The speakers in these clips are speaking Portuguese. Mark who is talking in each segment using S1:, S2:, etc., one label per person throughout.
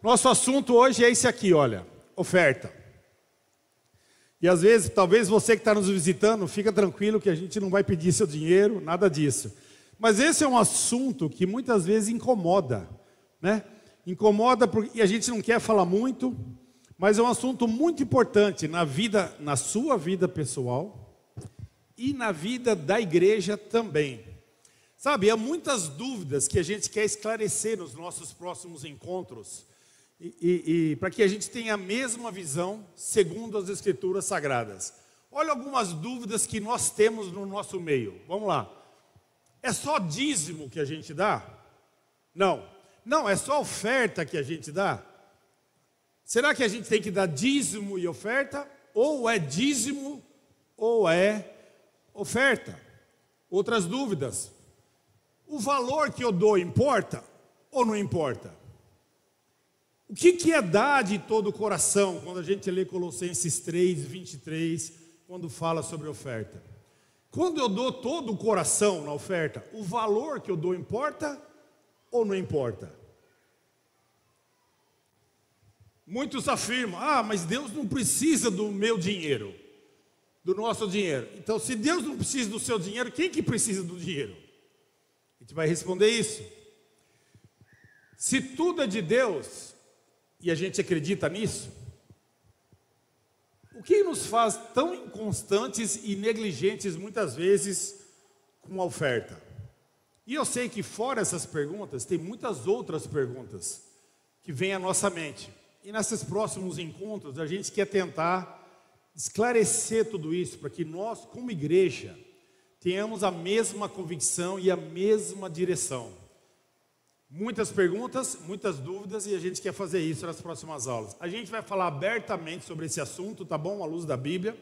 S1: Nosso assunto hoje é esse aqui, olha, oferta. E às vezes, talvez você que está nos visitando, fica tranquilo que a gente não vai pedir seu dinheiro, nada disso. Mas esse é um assunto que muitas vezes incomoda, né? Incomoda porque a gente não quer falar muito, mas é um assunto muito importante na vida, na sua vida pessoal e na vida da igreja também. Sabe, há muitas dúvidas que a gente quer esclarecer nos nossos próximos encontros e para que a gente tenha a mesma visão segundo as Escrituras Sagradas. Olha algumas dúvidas que nós temos no nosso meio. Vamos lá. É só dízimo que a gente dá? Não. Não, é só oferta que a gente dá? Será que a gente tem que dar dízimo e oferta? Ou é dízimo ou é oferta? Outras dúvidas. O valor que eu dou importa ou não importa? O que é dar de todo o coração quando a gente lê Colossenses 3, 23, quando fala sobre oferta? Quando eu dou todo o coração na oferta, o valor que eu dou importa ou não importa? Muitos afirmam, mas Deus não precisa do meu dinheiro, do nosso dinheiro. Então, se Deus não precisa do seu dinheiro, quem que precisa do dinheiro? A gente vai responder isso. Se tudo é de Deus, e a gente acredita nisso, o que nos faz tão inconstantes e negligentes muitas vezes com a oferta? E eu sei que fora essas perguntas, tem muitas outras perguntas que vêm à nossa mente. E nesses próximos encontros, a gente quer tentar esclarecer tudo isso, para que nós, como igreja, tenhamos a mesma convicção e a mesma direção. Muitas perguntas, muitas dúvidas, e a gente quer fazer isso nas próximas aulas. A gente vai falar abertamente sobre esse assunto, tá bom? À luz da Bíblia.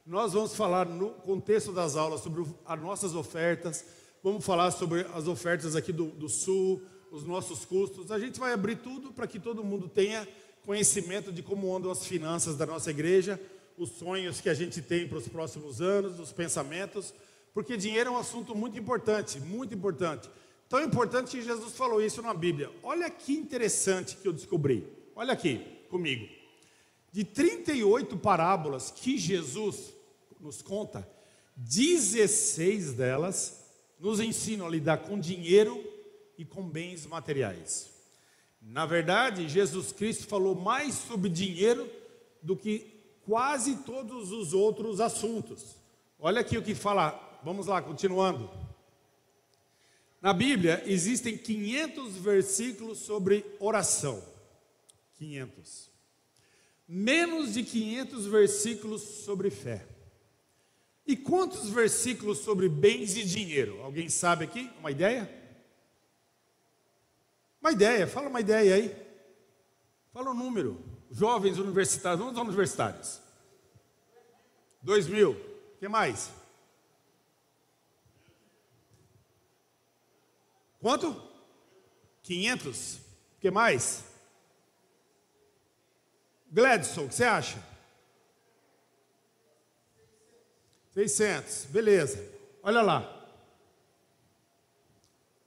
S1: Nós vamos falar no contexto das aulas sobre as nossas ofertas, vamos falar sobre as ofertas aqui do Sul, os nossos custos. A gente vai abrir tudo para que todo mundo tenha conhecimento de como andam as finanças da nossa igreja, os sonhos que a gente tem para os próximos anos, os pensamentos, porque dinheiro é um assunto muito importante, muito importante. Tão importante que Jesus falou isso na Bíblia. Olha que interessante que eu descobri. Olha aqui comigo. De 38 parábolas que Jesus nos conta, 16 delas nos ensinam a lidar com dinheiro e com bens materiais. Na verdade, Jesus Cristo falou mais sobre dinheiro do que quase todos os outros assuntos. Olha aqui o que fala. Vamos lá, continuando. Na Bíblia existem 500 versículos sobre oração. 500. Menos de 500 versículos sobre fé. E quantos versículos sobre bens e dinheiro? Alguém sabe aqui? Uma ideia? Uma ideia, fala uma ideia aí. Fala um número. Jovens universitários, vamos aos universitários. 2.000. O que mais? Quanto? 500. O que mais? Gladson, o que você acha? 600. Beleza. Olha lá.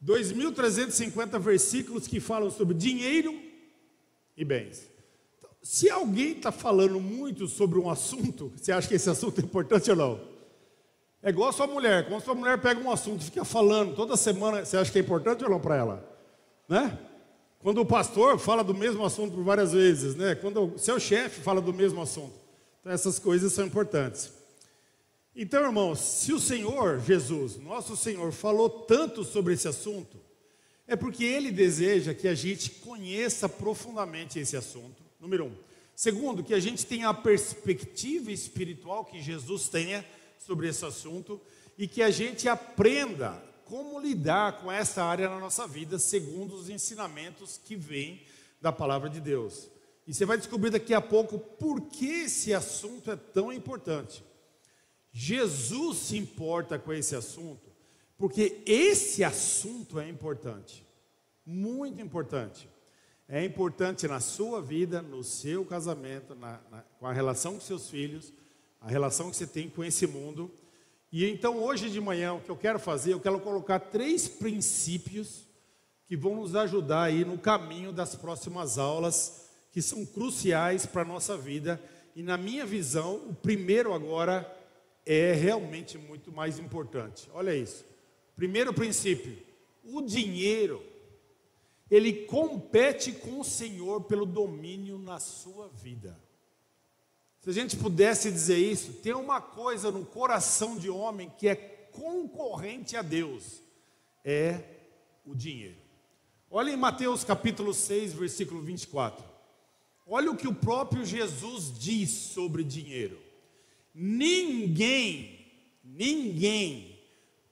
S1: 2.350 versículos que falam sobre dinheiro e bens. Então, se alguém está falando muito sobre um assunto, você acha que esse assunto é importante ou não? É igual a sua mulher. Quando a sua mulher pega um assunto e fica falando toda semana, você acha que é importante ou não para ela? Né? Quando o pastor fala do mesmo assunto por várias vezes, né? Quando o seu chefe fala do mesmo assunto. Então essas coisas são importantes. Então, irmãos, se o Senhor Jesus, nosso Senhor, falou tanto sobre esse assunto, é porque Ele deseja que a gente conheça profundamente esse assunto, número 1. Segundo, que a gente tenha a perspectiva espiritual que Jesus tenha sobre esse assunto e que a gente aprenda como lidar com essa área na nossa vida segundo os ensinamentos que vêm da palavra de Deus. E você vai descobrir daqui a pouco por que esse assunto é tão importante. Jesus se importa com esse assunto porque esse assunto é importante, muito importante. É importante na sua vida, no seu casamento, com a relação com seus filhos, a relação que você tem com esse mundo. E então hoje de manhã o que eu quero fazer, eu quero colocar 3 princípios que vão nos ajudar aí no caminho das próximas aulas, que são cruciais para a nossa vida. E na minha visão, o primeiro agora é realmente muito mais importante. Olha isso. Primeiro princípio: o dinheiro, ele compete com o Senhor pelo domínio na sua vida. Se a gente pudesse dizer isso, tem uma coisa no coração de homem que é concorrente a Deus, é o dinheiro. Olha em Mateus capítulo 6, versículo 24. Olha o que o próprio Jesus diz sobre dinheiro. Ninguém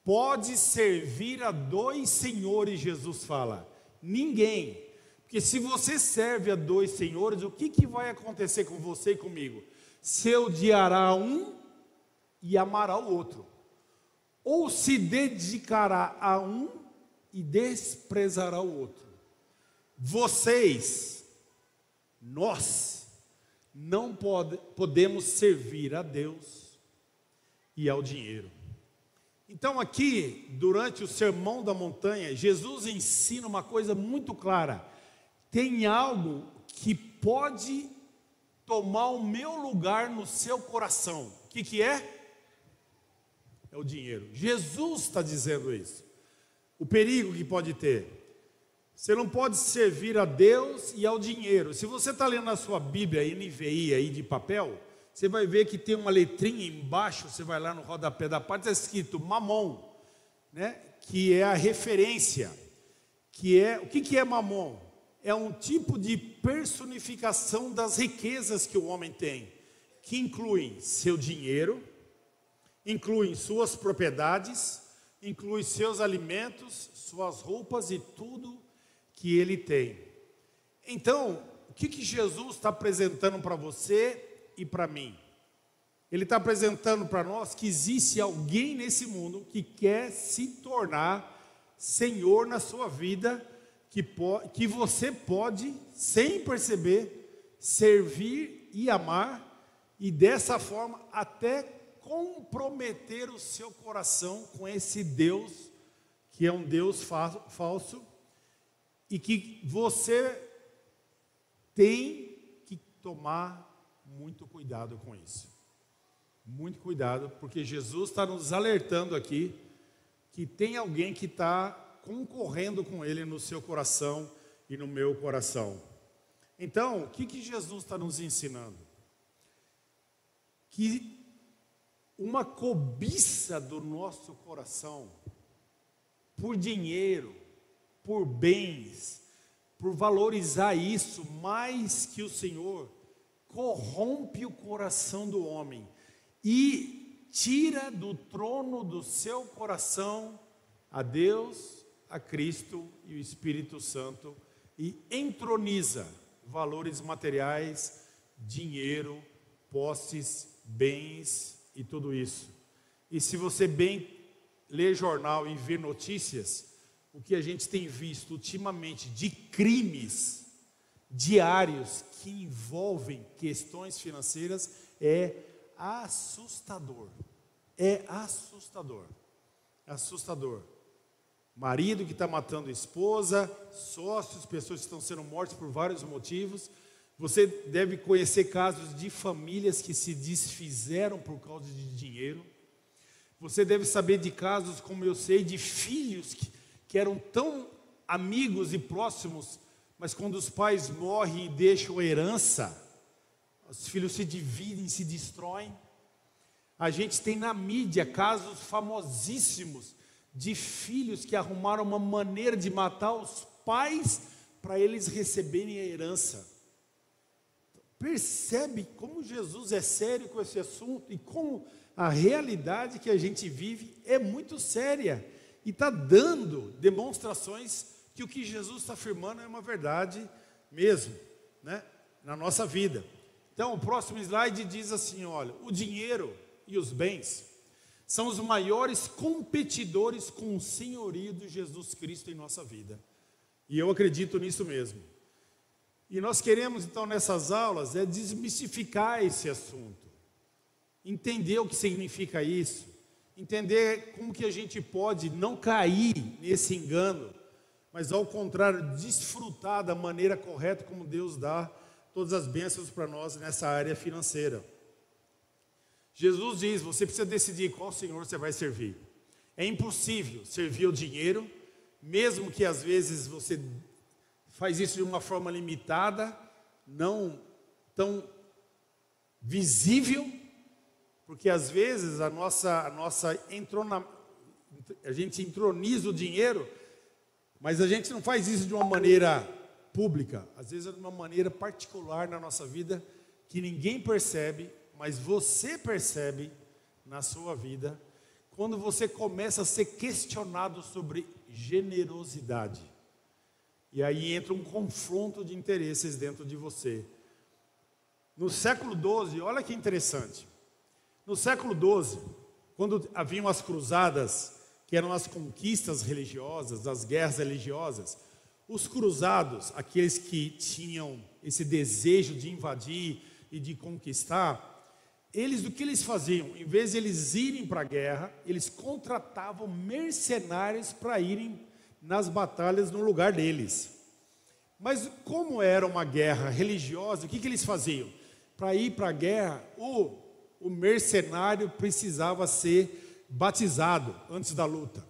S1: pode servir a dois senhores, Jesus fala. Ninguém. Porque se você serve a dois senhores, o que vai acontecer com você e comigo? Se odiará um e amará o outro. Ou se dedicará a um e desprezará o outro. Nós não podemos servir a Deus e ao dinheiro. Então aqui, durante o Sermão da Montanha, Jesus ensina uma coisa muito clara. Tem algo que pode tomar o meu lugar no seu coração. O que é? É o dinheiro. Jesus está dizendo isso. O perigo que pode ter. Você não pode servir a Deus e ao dinheiro. Se você está lendo a sua Bíblia NVI aí de papel, você vai ver que tem uma letrinha embaixo, você vai lá no rodapé da parte, está escrito Mamon, né? Que é a referência. O que é Mamon? É um tipo de personificação das riquezas que o homem tem, que incluem seu dinheiro, incluem suas propriedades, inclui seus alimentos, suas roupas e tudo que ele tem. Então, o que Jesus está apresentando para você e para mim? Ele está apresentando para nós que existe alguém nesse mundo que quer se tornar Senhor na sua vida, que você pode, sem perceber, servir e amar, e dessa forma até comprometer o seu coração com esse Deus, que é um Deus falso, e que você tem que tomar muito cuidado com isso. Muito cuidado, porque Jesus está nos alertando aqui que tem alguém que está concorrendo com ele no seu coração e no meu coração. Então, o que Jesus está nos ensinando? Que uma cobiça do nosso coração por dinheiro, por bens, por valorizar isso mais que o Senhor, corrompe o coração do homem e tira do trono do seu coração a Deus, a Cristo e o Espírito Santo, e entroniza valores materiais, dinheiro, posses, bens e tudo isso. E se você bem lê jornal e vê notícias, o que a gente tem visto ultimamente de crimes diários que envolvem questões financeiras é assustador. É assustador. Assustador. Marido que está matando a esposa, sócios, pessoas que estão sendo mortas por vários motivos. Você deve conhecer casos de famílias que se desfizeram por causa de dinheiro. Você deve saber de casos, como eu sei, de filhos que eram tão amigos e próximos, mas quando os pais morrem e deixam herança, os filhos se dividem, se destroem. A gente tem na mídia casos famosíssimos de filhos que arrumaram uma maneira de matar os pais para eles receberem a herança. Percebe como Jesus é sério com esse assunto e como a realidade que a gente vive é muito séria e está dando demonstrações que o que Jesus está afirmando é uma verdade mesmo, né, na nossa vida. Então, o próximo slide diz assim, olha, o dinheiro e os bens são os maiores competidores com o senhorio de Jesus Cristo em nossa vida. E eu acredito nisso mesmo. E nós queremos, então, nessas aulas, desmistificar esse assunto. Entender o que significa isso. Entender como que a gente pode não cair nesse engano, mas ao contrário, desfrutar da maneira correta como Deus dá todas as bênçãos para nós nessa área financeira. Jesus diz, você precisa decidir qual Senhor você vai servir. É impossível servir o dinheiro, mesmo que às vezes você faz isso de uma forma limitada, não tão visível, porque às vezes a gente entroniza o dinheiro, mas a gente não faz isso de uma maneira pública, às vezes é de uma maneira particular na nossa vida, que ninguém percebe, mas você percebe na sua vida, quando você começa a ser questionado sobre generosidade. E aí entra um confronto de interesses dentro de você. No século XII, olha que interessante. No século XII, quando haviam as cruzadas, que eram as conquistas religiosas, as guerras religiosas, os cruzados, aqueles que tinham esse desejo de invadir e de conquistar, o que eles faziam? Em vez de eles irem para a guerra, eles contratavam mercenários para irem nas batalhas no lugar deles. Mas como era uma guerra religiosa, o que eles faziam? Para ir para a guerra, o mercenário precisava ser batizado antes da luta.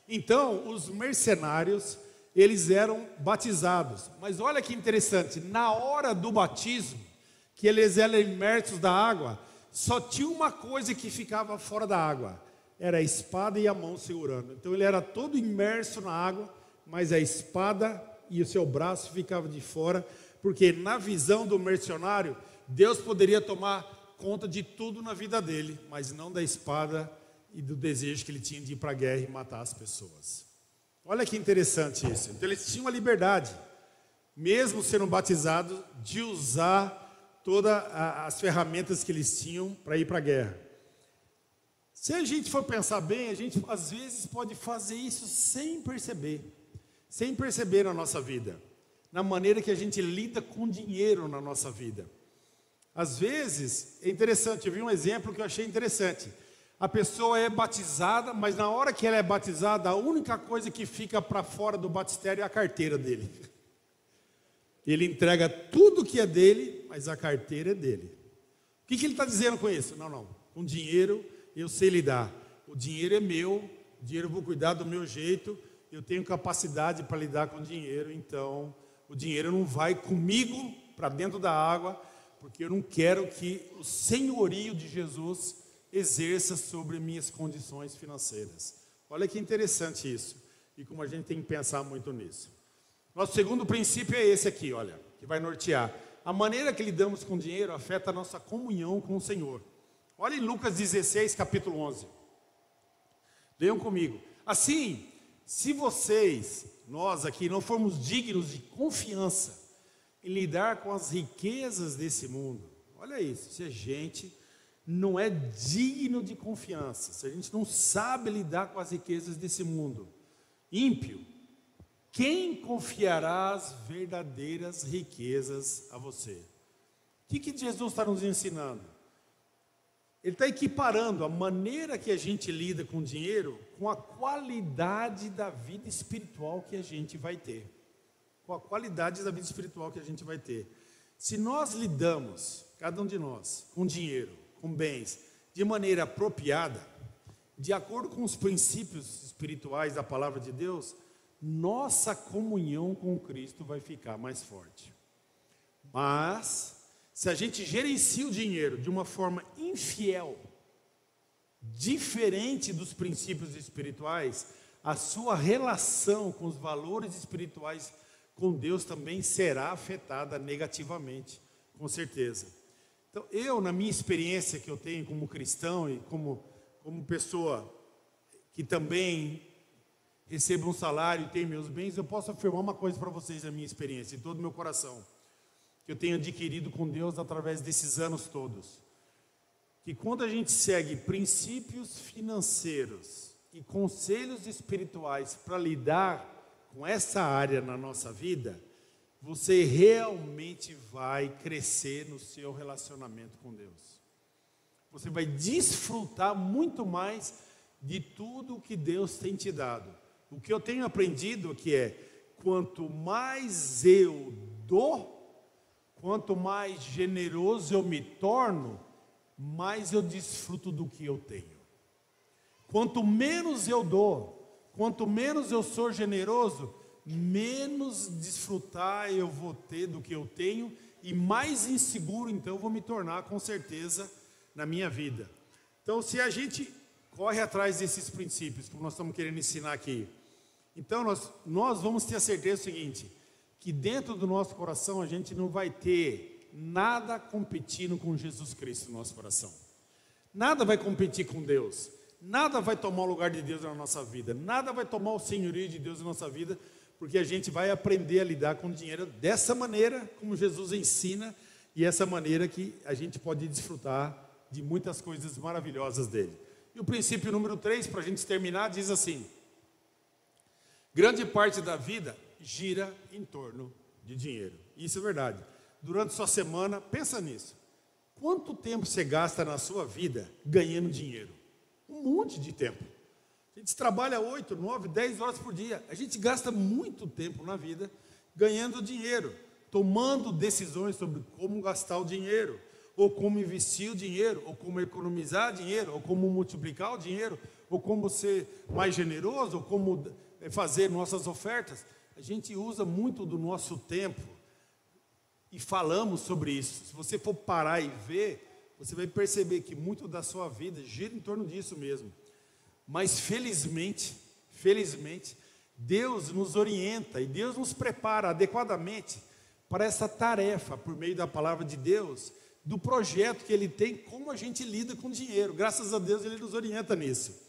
S1: Então, os mercenários, eles eram batizados. Mas olha que interessante, na hora do batismo, que eles eram imersos da água, só tinha uma coisa que ficava fora da água, era a espada e a mão segurando. Então ele era todo imerso na água, mas a espada e o seu braço ficavam de fora, porque na visão do mercenário, Deus poderia tomar conta de tudo na vida dele, mas não da espada e do desejo que ele tinha de ir para a guerra e matar as pessoas. Olha que interessante isso. Então eles tinham a liberdade, mesmo sendo batizados, de usar todas as ferramentas que eles tinham para ir para a guerra. Se a gente for pensar bem, a gente às vezes pode fazer isso sem perceber na nossa vida, na maneira que a gente lida com dinheiro na nossa vida. Às vezes, é interessante, eu vi um exemplo que eu achei interessante. A pessoa é batizada, mas na hora que ela é batizada, a única coisa que fica para fora do batistério é a carteira dele. Ele entrega tudo que é dele, mas a carteira é dele. O que ele está dizendo com isso? Não, com dinheiro eu sei lidar. O dinheiro é meu, o dinheiro eu vou cuidar do meu jeito, eu tenho capacidade para lidar com o dinheiro, então o dinheiro não vai comigo para dentro da água, porque eu não quero que o senhorio de Jesus exerça sobre minhas condições financeiras. Olha que interessante isso, e como a gente tem que pensar muito nisso. Nosso segundo princípio é esse aqui, olha, que vai nortear. A maneira que lidamos com o dinheiro afeta a nossa comunhão com o Senhor. Olha em Lucas 16, capítulo 11. Leiam comigo. Assim, se nós aqui, não formos dignos de confiança em lidar com as riquezas desse mundo, olha isso, se a gente não é digno de confiança, se a gente não sabe lidar com as riquezas desse mundo, ímpio, quem confiará as verdadeiras riquezas a você? O que Jesus está nos ensinando? Ele está equiparando a maneira que a gente lida com o dinheiro com a qualidade da vida espiritual que a gente vai ter. Com a qualidade da vida espiritual que a gente vai ter. Se nós lidamos, cada um de nós, com dinheiro, com bens, de maneira apropriada, de acordo com os princípios espirituais da palavra de Deus, nossa comunhão com Cristo vai ficar mais forte. Mas, se a gente gerencia o dinheiro de uma forma infiel, diferente dos princípios espirituais, a sua relação com os valores espirituais com Deus também será afetada negativamente, com certeza. Então, na minha experiência que eu tenho como cristão e como pessoa que também recebo um salário e tenho meus bens, eu posso afirmar uma coisa para vocês na minha experiência, em todo o meu coração, que eu tenho adquirido com Deus através desses anos todos. Que quando a gente segue princípios financeiros e conselhos espirituais para lidar com essa área na nossa vida, você realmente vai crescer no seu relacionamento com Deus. Você vai desfrutar muito mais de tudo que Deus tem te dado. O que eu tenho aprendido aqui é quanto mais eu dou, quanto mais generoso eu me torno, mais eu desfruto do que eu tenho. Quanto menos eu dou, quanto menos eu sou generoso, menos desfrutar eu vou ter do que eu tenho e mais inseguro então eu vou me tornar com certeza na minha vida. Então, se a gente corre atrás desses princípios que nós estamos querendo ensinar aqui, então nós vamos ter a certeza seguinte, que dentro do nosso coração a gente não vai ter nada competindo com Jesus Cristo no nosso coração. Nada vai competir com Deus. Nada vai tomar o lugar de Deus na nossa vida. Nada vai tomar o senhorio de Deus na nossa vida, porque a gente vai aprender a lidar com o dinheiro dessa maneira, como Jesus ensina, e essa maneira que a gente pode desfrutar de muitas coisas maravilhosas dele. E o princípio número 3, para a gente terminar, diz assim: grande parte da vida gira em torno de dinheiro. Isso é verdade. Durante sua semana, pensa nisso. Quanto tempo você gasta na sua vida ganhando dinheiro? Um monte de tempo. A gente trabalha 8, 9, 10 horas por dia. A gente gasta muito tempo na vida ganhando dinheiro, tomando decisões sobre como gastar o dinheiro, ou como investir o dinheiro, ou como economizar dinheiro, ou como multiplicar o dinheiro, ou como ser mais generoso, ou como fazer nossas ofertas. A gente usa muito do nosso tempo e falamos sobre isso. Se você for parar e ver, você vai perceber que muito da sua vida gira em torno disso mesmo. Mas felizmente, Deus nos orienta e Deus nos prepara adequadamente para essa tarefa, por meio da palavra de Deus, do projeto que Ele tem, como a gente lida com dinheiro. Graças a Deus Ele nos orienta nisso.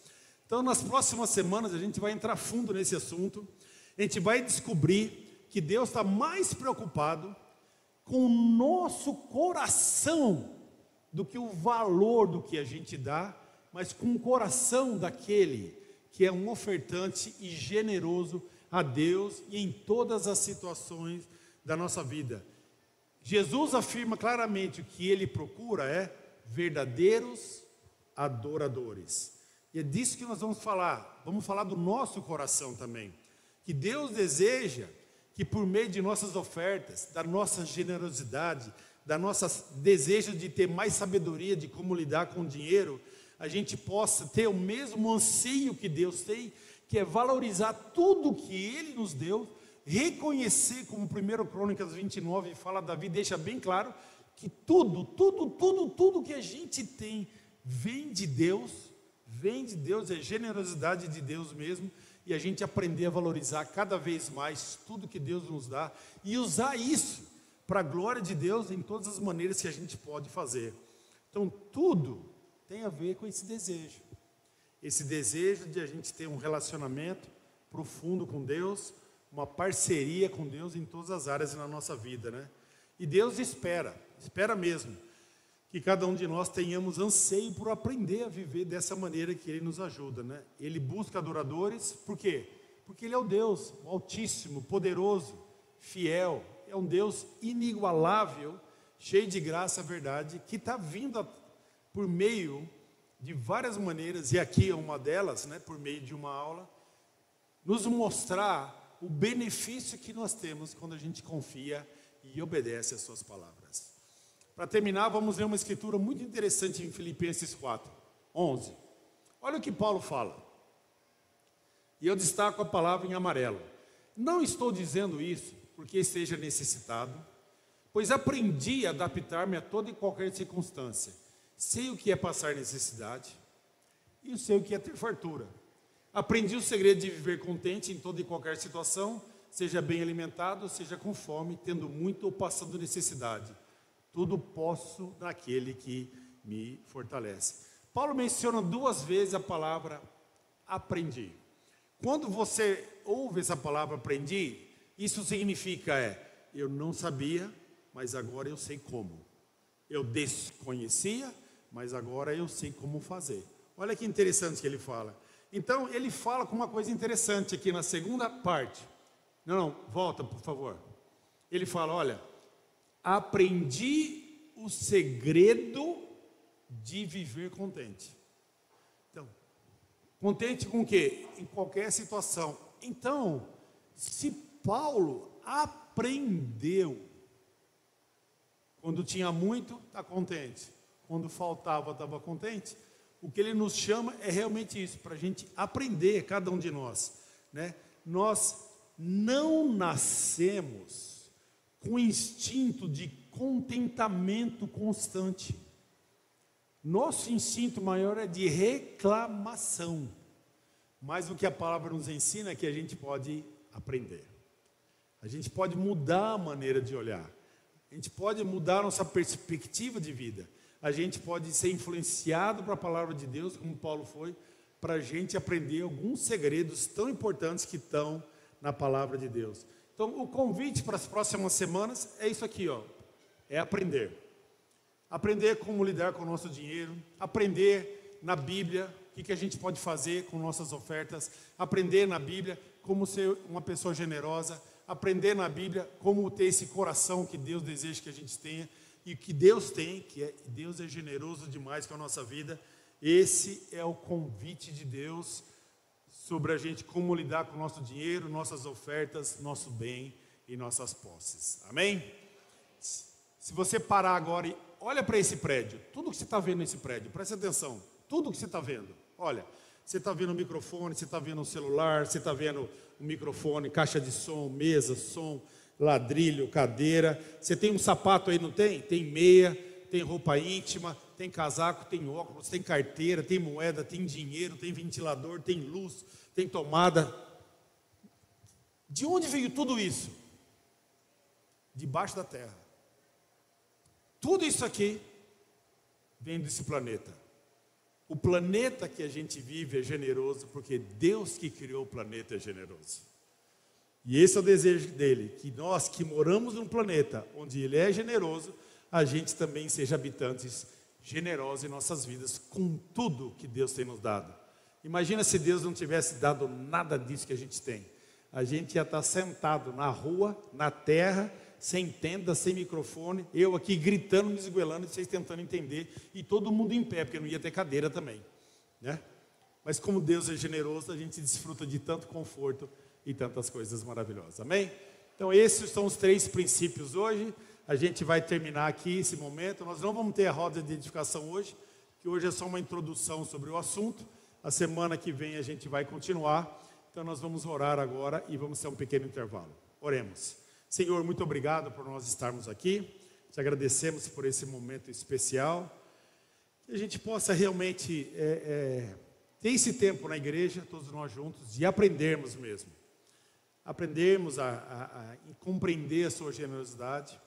S1: Então, nas próximas semanas a gente vai entrar fundo nesse assunto. A gente vai descobrir que Deus está mais preocupado com o nosso coração do que o valor do que a gente dá, mas com o coração daquele que é um ofertante e generoso a Deus e em todas as situações da nossa vida. Jesus afirma claramente o que Ele procura é verdadeiros adoradores. E é disso que nós vamos falar do nosso coração também. Que Deus deseja que por meio de nossas ofertas, da nossa generosidade, da nossa desejo de ter mais sabedoria de como lidar com o dinheiro, a gente possa ter o mesmo anseio que Deus tem, que é valorizar tudo que Ele nos deu, reconhecer, como 1 Crônicas 29 fala, Davi deixa bem claro, que tudo que a gente tem vem de Deus, é generosidade de Deus mesmo, e a gente aprender a valorizar cada vez mais tudo que Deus nos dá, e usar isso para a glória de Deus em todas as maneiras que a gente pode fazer. Então tudo tem a ver com esse desejo de a gente ter um relacionamento profundo com Deus, uma parceria com Deus em todas as áreas na nossa vida, né? E Deus espera mesmo, que cada um de nós tenhamos anseio por aprender a viver dessa maneira que Ele nos ajuda, né? Ele busca adoradores, por quê? Porque Ele é o Deus o Altíssimo, poderoso, fiel, é um Deus inigualável, cheio de graça, verdade, que está vindo por meio de várias maneiras, e aqui é uma delas, né, por meio de uma aula, nos mostrar o benefício que nós temos quando a gente confia e obedece às suas palavras. Para terminar, vamos ler uma escritura muito interessante em Filipenses 4:11. Olha o que Paulo fala. E eu destaco a palavra em amarelo. Não estou dizendo isso porque esteja necessitado, pois aprendi a adaptar-me a toda e qualquer circunstância. Sei o que é passar necessidade e sei o que é ter fartura. Aprendi o segredo de viver contente em toda e qualquer situação, seja bem alimentado, seja com fome, tendo muito ou passando necessidade. Tudo posso naquele que me fortalece. Paulo menciona 2 vezes a palavra aprendi. Quando você ouve essa palavra aprendi, isso significa eu não sabia, mas agora eu sei como. Eu desconhecia, mas agora eu sei como fazer. Olha que interessante que ele fala. Então, ele fala com uma coisa interessante aqui na segunda parte. Não, volta, por favor. Ele fala, olha, aprendi o segredo de viver contente. Então, contente com o quê? Em qualquer situação. Então, se Paulo aprendeu. Quando tinha muito, está contente. Quando faltava, estava contente. O que ele nos chama é realmente isso, para a gente aprender, cada um de nós, né? Nós não nascemos com instinto de contentamento constante. Nosso instinto maior é de reclamação. Mas o que a palavra nos ensina é que a gente pode aprender. A gente pode mudar a maneira de olhar. A gente pode mudar a nossa perspectiva de vida. A gente pode ser influenciado para a palavra de Deus, como Paulo foi, para a gente aprender alguns segredos tão importantes que estão na palavra de Deus. Então, o convite para as próximas semanas é isso aqui, ó. É aprender. Aprender como lidar com o nosso dinheiro, aprender na Bíblia o que a gente pode fazer com nossas ofertas, aprender na Bíblia como ser uma pessoa generosa, aprender na Bíblia como ter esse coração que Deus deseja que a gente tenha, e que Deus tem, Deus é generoso demais com a nossa vida. Esse é o convite de Deus sobre a gente como lidar com o nosso dinheiro, nossas ofertas, nosso bem e nossas posses. Amém? Se você parar agora e olha para esse prédio, tudo que você está vendo nesse prédio, presta atenção, tudo que você está vendo. Olha, você está vendo o microfone, você está vendo o celular, você está vendo o microfone, caixa de som, mesa, som, ladrilho, cadeira. Você tem um sapato aí, não tem? Tem meia, tem roupa íntima, tem casaco, tem óculos, tem carteira, tem moeda, tem dinheiro, tem ventilador, tem luz, tem tomada. De onde veio tudo isso? Debaixo da terra. Tudo isso aqui vem desse planeta. O planeta que a gente vive é generoso porque Deus que criou o planeta é generoso. E esse é o desejo dele, que nós que moramos num planeta onde ele é generoso, a gente também seja habitantes generosos em nossas vidas, com tudo que Deus tem nos dado. Imagina se Deus não tivesse dado nada disso que a gente tem. A gente ia estar sentado na rua, na terra, sem tenda, sem microfone, eu aqui gritando, me esgoelando, e vocês tentando entender, e todo mundo em pé, porque não ia ter cadeira também, né? Mas como Deus é generoso, a gente desfruta de tanto conforto e tantas coisas maravilhosas, amém? Então esses são os 3 princípios hoje. A gente vai terminar aqui esse momento. Nós não vamos ter a roda de edificação hoje, que hoje é só uma introdução sobre o assunto. A semana que vem a gente vai continuar. Então nós vamos orar agora e vamos ter um pequeno intervalo. Oremos. Senhor, muito obrigado por nós estarmos aqui. Te agradecemos por esse momento especial. Que a gente possa realmente ter esse tempo na igreja, todos nós juntos, e aprendermos mesmo. Aprendermos a compreender a sua generosidade,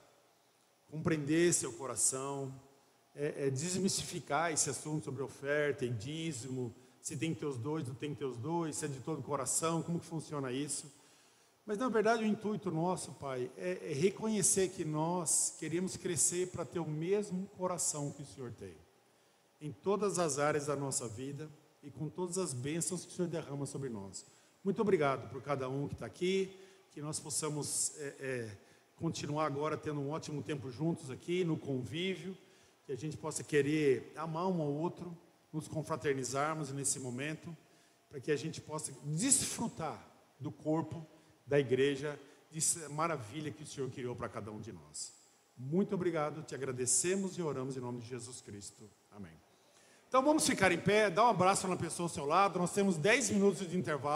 S1: compreender seu coração, desmistificar esse assunto sobre oferta e dízimo, se tem teus dois, não tem teus dois, se é de todo o coração, como que funciona isso. Mas na verdade o intuito nosso, Pai, é reconhecer que nós queremos crescer para ter o mesmo coração que o Senhor tem, em todas as áreas da nossa vida e com todas as bênçãos que o Senhor derrama sobre nós. Muito obrigado por cada um que está aqui, que nós possamos continuar agora tendo um ótimo tempo juntos aqui, no convívio, que a gente possa querer amar um ao outro, nos confraternizarmos nesse momento, para que a gente possa desfrutar do corpo da igreja, dessa maravilha que o Senhor criou para cada um de nós. Muito obrigado, te agradecemos e oramos em nome de Jesus Cristo. Amém. Então vamos ficar em pé, dá um abraço na pessoa ao seu lado, nós temos 10 minutos de intervalo.